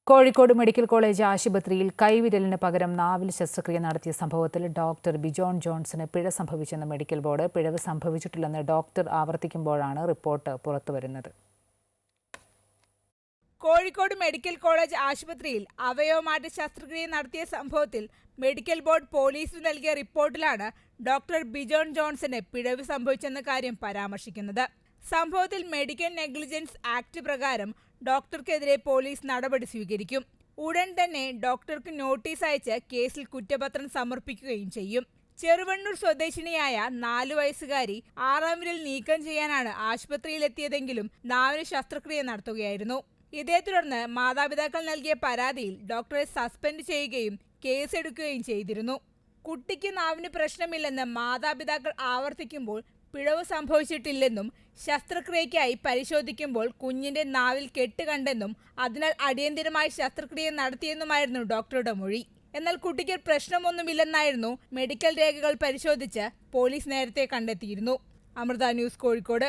Kozhikode medical college ആശുപത്രിയിൽ കൈവിരലിന് പകരം നാവിൽ ശസ്ത്രക്രിയ നടത്തിയ സംഭവത്തിൽ ഡോക്ടർ ബിജോൺ ജോൺസന് പിഴ സംഭവിച്ചെന്ന് മെഡിക്കൽ ബോർഡ്. പിഴവ് സംഭവിച്ചിട്ടില്ലെന്ന് ഡോക്ടർ ആവർത്തിക്കുമ്പോഴാണ് റിപ്പോർട്ട് പുറത്തുവരുന്നത്. കോഴിക്കോട് മെഡിക്കൽ കോളേജ് ആശുപത്രിയിൽ അവയവമാറ്റ ശസ്ത്രക്രിയ നടത്തിയ സംഭവത്തിൽ മെഡിക്കൽ ബോർഡ് പോലീസിന് നൽകിയ റിപ്പോർട്ടിലാണ് ഡോക്ടർ ബിജോൺ ജോൺസന് പിഴവ് സംഭവിച്ചെന്ന കാര്യം പരാമർശിക്കുന്നത്. സംഭവത്തിൽ മെഡിക്കൽ നെഗ്ലിജൻസ് ആക്ട് പ്രകാരം ഡോക്ടർക്കെതിരെ പോലീസ് നടപടി സ്വീകരിക്കും. ഉടൻ തന്നെ ഡോക്ടർക്ക് നോട്ടീസ് അയച്ച് കേസിൽ കുറ്റപത്രം സമർപ്പിക്കുകയും ചെയ്യും. ചെറുവണ്ണൂർ സ്വദേശിനിയായ 4 വയസ്സുകാരി 6ാം വിരൽ നീക്കം ചെയ്യാനാണ് ആശുപത്രിയിലെത്തിയതെങ്കിലും നാവിന് ശസ്ത്രക്രിയ നടത്തുകയായിരുന്നു. ഇതേ തുടർന്ന് മാതാപിതാക്കൾ നൽകിയ പരാതിയിൽ ഡോക്ടറെ സസ്പെൻഡ് ചെയ്യുകയും കേസെടുക്കുകയും ചെയ്തിരുന്നു. കുട്ടിക്ക് നാവിന് പ്രശ്നമില്ലെന്ന് മാതാപിതാക്കൾ ആവർത്തിക്കുമ്പോൾ പിഴവ് സംഭവിച്ചിട്ടില്ലെന്നും ശസ്ത്രക്രിയയ്ക്കായി പരിശോധിക്കുമ്പോൾ കുഞ്ഞിന്റെ നാവിൽ കെട്ട് കണ്ടെന്നും അതിനാൽ അടിയന്തരമായി ശസ്ത്രക്രിയ നടത്തിയെന്നുമായിരുന്നു ഡോക്ടറുടെ മൊഴി. എന്നാൽ കുട്ടിക്ക് പ്രശ്നമൊന്നുമില്ലെന്നായിരുന്നു മെഡിക്കൽ രേഖകൾ പരിശോധിച്ച് പോലീസ് നേരത്തെ കണ്ടെത്തിയിരുന്നു. അമൃത ന്യൂസ്, കോഴിക്കോട്.